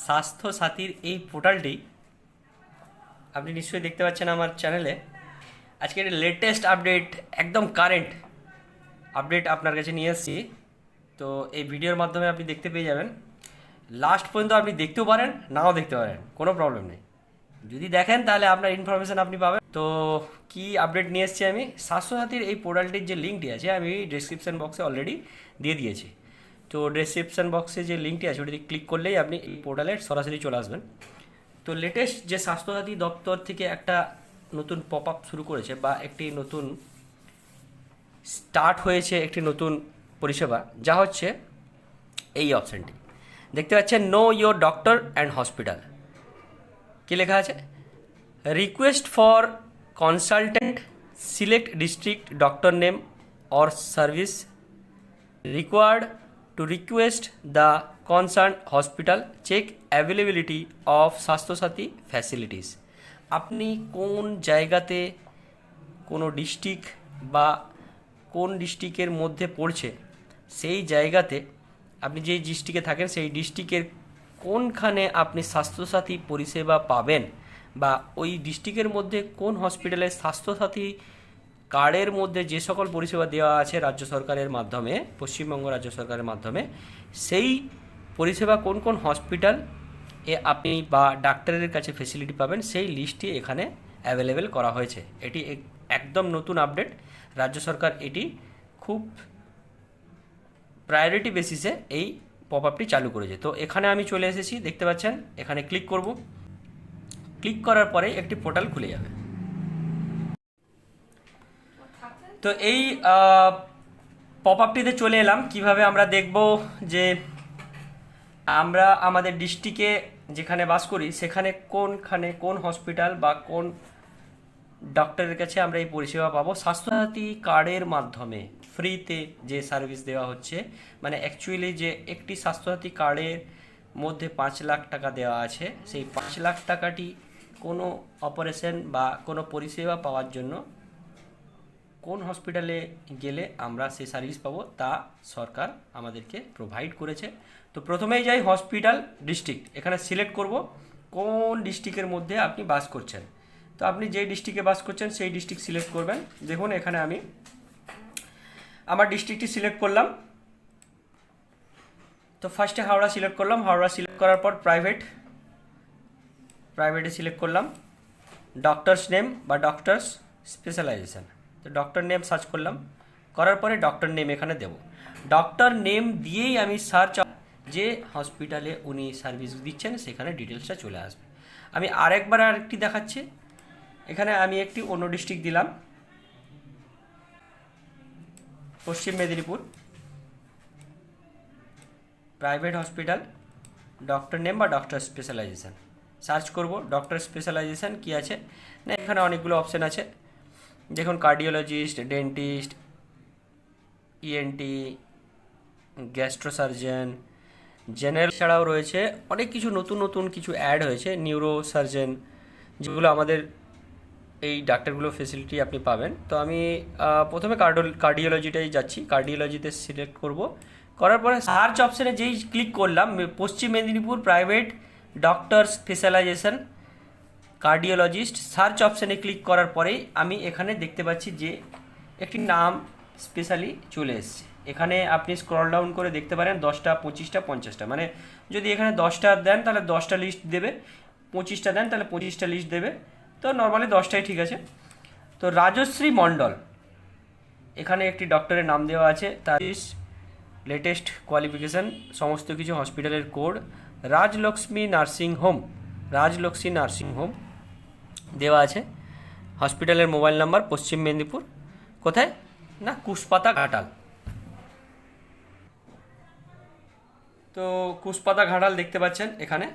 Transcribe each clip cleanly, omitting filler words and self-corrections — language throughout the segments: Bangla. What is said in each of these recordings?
স্বাস্থ্য সাথীর এই পোর্টালটি আপনি নিশ্চয়ই দেখতে পাচ্ছেন আমার চ্যানেলে। আজকের লেটেস্ট আপডেট, একদম কারেন্ট আপডেট আপনার কাছে নিয়ে এসেছি। তো এই ভিডিওর মাধ্যমে আপনি দেখতে পেয়ে যাবেন। লাস্ট পর্যন্ত আপনি দেখতেও পারেন, নাও দেখতে পারেন, কোনো প্রবলেম নেই। যদি দেখেন তাহলে আপনার ইনফরমেশান আপনি পাবেন। তো কি আপডেট নিয়ে এসেছি আমি, স্বাস্থ্যসাথীর এই পোর্টালটির যে লিঙ্কটি আছে আমি ডেসক্রিপশন বক্সে অলরেডি দিয়ে দিয়েছি। তো ডেসক্রিপশন বক্সে যে লিঙ্কটি আছে ওটিতে ক্লিক করলেই আপনি এই পোর্টালে সরাসরি চলে আসবেন। তো লেটেস্ট যে স্বাস্থ্যসাথী দপ্তর থেকে একটা নতুন পপ আপ শুরু করেছে, বা একটি নতুন স্টার্ট হয়েছে একটি নতুন পরিষেবা, যা হচ্ছে এই অপশানটি দেখতে পাচ্ছেন, know your doctor and hospital. কী লেখা আছে? Request for consultant, select district, doctor name or service required to request the concern hospital, check availability of Swasthyasathi facilities. আপনি কোন জায়গাতে, কোনো ডিস্ট্রিক্ট বা কোন ডিস্ট্রিক্টের মধ্যে পড়ছে সেই জায়গাতে, আপনি যেই ডিস্ট্রিক্টে থাকেন সেই ডিস্ট্রিক্টের কোনখানে আপনি স্বাস্থ্যসাথী পরিষেবা পাবেন, বা ওই ডিস্ট্রিক্টের মধ্যে কোন হসপিটালে স্বাস্থ্যসাথী কার্ডের মধ্যে যে সকল পরিষেবা দেওয়া আছে রাজ্য সরকারের মাধ্যমে, পশ্চিমবঙ্গ রাজ্য সরকারের মাধ্যমে, সেই পরিষেবা কোন কোন হসপিটাল এ আপনি বা ডাক্তারের কাছে ফেসিলিটি পাবেন, সেই লিস্টটি এখানে অ্যাভেলেবেল করা হয়েছে। এটি একদম নতুন আপডেট। রাজ্য সরকার এটি খুব প্রায়োরিটি বেসিসে এই পপ আপটি চালু করেছে। তো এখানে আমি চলে এসেছি, দেখতে পাচ্ছেন। এখানে ক্লিক করব। ক্লিক করার পরে একটি পোর্টাল খুলে যাবে। তো এই পপ আপটিতে চলে এলাম। কিভাবে আমরা দেখব যে আমরা আমাদের ডিস্ট্রিক্টে যেখানে বাস করি সেখানে কোনখানে কোন হসপিটাল বা কোন ডক্টরের কাছে আমরা এই পরিষেবা পাবো স্বাস্থ্যসাথী কার্ডের মাধ্যমে, ফ্রিতে যে সার্ভিস দেওয়া হচ্ছে। মানে অ্যাকচুয়ালি যে একটি স্বাস্থ্যসাথী কার্ডের মধ্যে 5 লাখ টাকা দেওয়া আছে, সেই 5 লাখ টাকাটি কোনো অপারেশন বা কোনো পরিষেবা পাওয়ার জন্য কোন হসপিটালে গেলে আমরা সেই সার্ভিস পাবো তা সরকার আমাদেরকে প্রোভাইড করেছে। তো প্রথমেই যাই হসপিটাল ডিস্ট্রিক্ট, এখানে সিলেক্ট করব কোন ডিস্ট্রিক্টের মধ্যে আপনি বাস করছেন। তো আপনি যেই ডিস্ট্রিক্টে বাস করছেন সেই ডিস্ট্রিক্ট সিলেক্ট করবেন। দেখুন এখানে আমি আমার ডিস্ট্রিক্টটি সিলেক্ট করলাম। তো ফার্স্টে হাওড়া সিলেক্ট করলাম। হাওড়া সিলেক্ট করার পর প্রাইভেটে সিলেক্ট করলাম। ডক্টরস নেম বা ডক্টরস স্পেশালাইজেশন, তো ডক্টর নেম সার্চ করলাম। করার পরে ডক্টর নেম এখানে দেব। ডক্টর নেম দিয়েই আমি সার্চ, যে হসপিটালে উনি সার্ভিস দিচ্ছেন সেখানে ডিটেলসটা চলে আসবে। আমি আরেকটি দেখাচ্ছি। এখানে আমি একটি অন্য ডিস্ট্রিক্ট দিলাম, পশ্চিম Medinipur. Private hospital, doctor name বা ডক্টর স্পেশালাইজেশন সার্চ করব। ডক্টর স্পেশালাইজেশন কি আছে না, এখানে অনেকগুলো অপশান আছে। দেখুন কার্ডিওলজিস্ট, ডেন্টিস্ট, ইএনটি, গ্যাস্ট্রোসার্জন, জেনারেল ছাড়াও রয়েছে অনেক কিছু, নতুন নতুন কিছু অ্যাড হয়েছে, নিউরো সার্জন, যেগুলো আমাদের এই ডাক্তারগুলো ফেসিলিটি আপনি পাবেন। তো আমি প্রথমে কার্ডিওলজিটাই যাচ্ছি। কার্ডিওলজিতে সিলেক্ট করব। করার পরে সার্চ অপশানে যেই ক্লিক করলাম, Paschim Medinipur private doctor specialization cardiologist, search অপশানে ক্লিক করার পরেই আমি এখানে দেখতে পাচ্ছি যে একটি নাম স্পেশালি চলে এসছে। এখানে আপনি স্ক্রল ডাউন করে দেখতে পারেন 10টা, 25টা, 50টা, মানে যদি এখানে 10টা দেন তাহলে 10টা লিস্ট দেবে, 25টা দেন তাহলে 25টা লিস্ট দেবে। তো নর্মালি 10টাই ঠিক আছে। তো রাজশ্রী মণ্ডল, এখানে একটি ডক্টরের নাম দেওয়া আছে, তার লেটেস্ট কোয়ালিফিকেশান, সমস্ত কিছু, হসপিটালের কোড, রাজলক্ষ্মী নার্সিং হোম দেওয়া আছে। হসপিটালের মোবাইল নাম্বার, পশ্চিম মেদিনীপুর, কোথায় না কুশপাতা ঘাটাল। তো কুশপাতা ঘাটাল দেখতে পাচ্ছেন এখানে।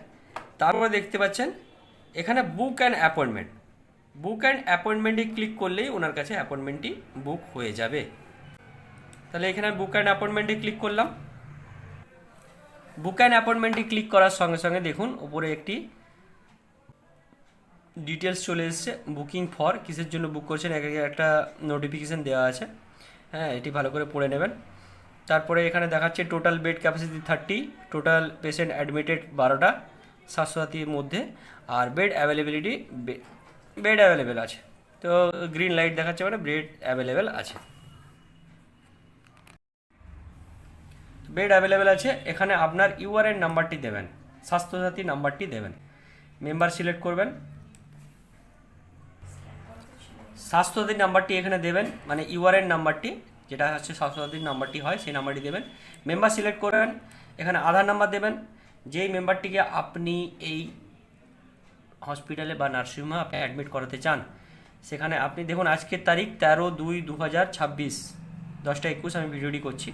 তারপরে দেখতে পাচ্ছেন এখানে বুক অ্যান্ড অ্যাপয়েন্টমেন্টে ক্লিক করলেই ওনার কাছে অ্যাপয়েন্টমেন্টটি বুক হয়ে যাবে। তাহলে এখানে বুক অ্যান্ড অ্যাপয়েন্টমেন্টে ক্লিক করলাম। বুক অ্যান্ড অ্যাপয়েন্টমেন্টে ক্লিক করার সঙ্গে সঙ্গে দেখুন উপরে একটি ডিটেলস চলে এসছে, বুকিং ফর, কিসের জন্য বুক করছেন একটা নোটিফিকেশান দেওয়া আছে। হ্যাঁ, এটি ভালো করে পড়ে নেবেন। তারপরে এখানে দেখাচ্ছে total bed capacity 30, total patient admitted 12টা, স্বাস্থ্যসাথীর মধ্যে। আর বেড অ্যাভেলেবিলিটি, বেড অ্যাভেলেবেল আছে, তো গ্রিন লাইট দেখাচ্ছে মানে বেড অ্যাভেলেবেল আছে। বেড অ্যাভেলেবেল আছে। এখানে আপনার ইউআরএন নাম্বারটি দেবেন, স্বাস্থ্যসাথী নাম্বারটি দেবেন, মেম্বার সিলেক্ট করবেন, স্বাস্থ্যসাথীর নাম্বারটি এখানে দেবেন, মানে ইউআরএন নাম্বারটি যেটা হচ্ছে স্বাস্থ্যসাথীর নাম্বারটি হয় সেই নাম্বারটি দেবেন, মেম্বার সিলেক্ট করবেন, এখানে আধার নাম্বার দেবেন, যেই মেম্বারটিকে আপনি এই হসপিটালে বা নার্সিংহোমে আপনি অ্যাডমিট করাতে চান সেখানে আপনি দেখুন আজকের তারিখ 13/2/2026, 10টা 21 আমি ভিডিওটি করছি।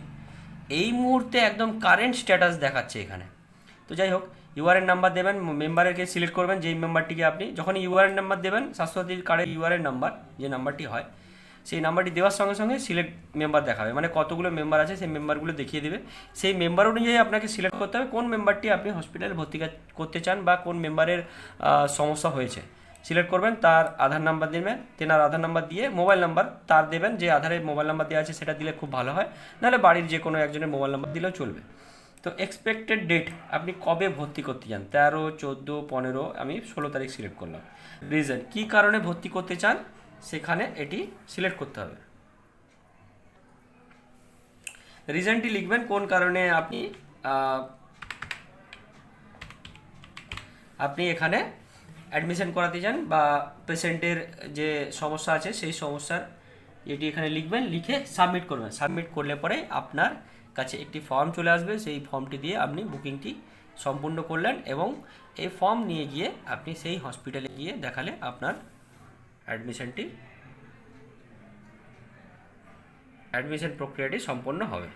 এই মুহূর্তে একদম কারেন্ট স্ট্যাটাস দেখাচ্ছে এখানে। তো যাই হোক, ইউআরএন নাম্বার দেবেন, মেম্বারকে সিলেক্ট করবেন, যেই মেম্বারটিকে আপনি যখন ইউআরএন নাম্বার দেবেন, স্বাস্থ্যসাথীর কার্ডের ইউআরএন নাম্বার যে নাম্বারটি হয় সেই নাম্বারটি দেওয়ার সঙ্গে সঙ্গে সিলেক্ট মেম্বার দেখাবে, মানে কতগুলো মেম্বার আছে সেই মেম্বারগুলো দেখিয়ে দেবে। সেই মেম্বার অনুযায়ী আপনাকে সিলেক্ট করতে হবে কোন মেম্বারটি আপনি হসপিটালে ভর্তি করতে চান বা কোন মেম্বারের সমস্যা হয়েছে সিলেক্ট করবেন। তার আধার নাম্বার দেবেন, তেনার আধার নাম্বার দিয়ে মোবাইল নাম্বার তার দেবেন, যে আধারে মোবাইল নাম্বার দেওয়া আছে সেটা দিলে খুব ভালো হয়, নাহলে বাড়ির যে কোনো একজনের মোবাইল নাম্বার দিলেও চলবে। তো এক্সপেক্টেড ডেট আপনি কবে ভর্তি করতে চান, 13, 14, 15, আমি 16 তারিখ সিলেক্ট করলাম। রিজন কী কারণে ভর্তি করতে চান সেখানে এটি সিলেক্ট করতে হবে। রিজনটি লিখবেন কোন কারণে আপনি এখানে অ্যাডমিশন করাতে চান বা পেশেন্টের যে সমস্যা আছে সেই সমস্যার এটি এখানে লিখবেন, লিখে সাবমিট করবেন। সাবমিট করলে পরে আপনার কাছে একটি ফর্ম চলে আসবে, সেই ফর্মটি দিয়ে আপনি বুকিংটি সম্পূর্ণ করলেন এবং এই ফর্ম নিয়ে গিয়ে আপনি সেই হসপিটালে গিয়ে দেখালে আপনার অ্যাডমিশন প্রক্রিয়াটি সম্পন্ন হবে।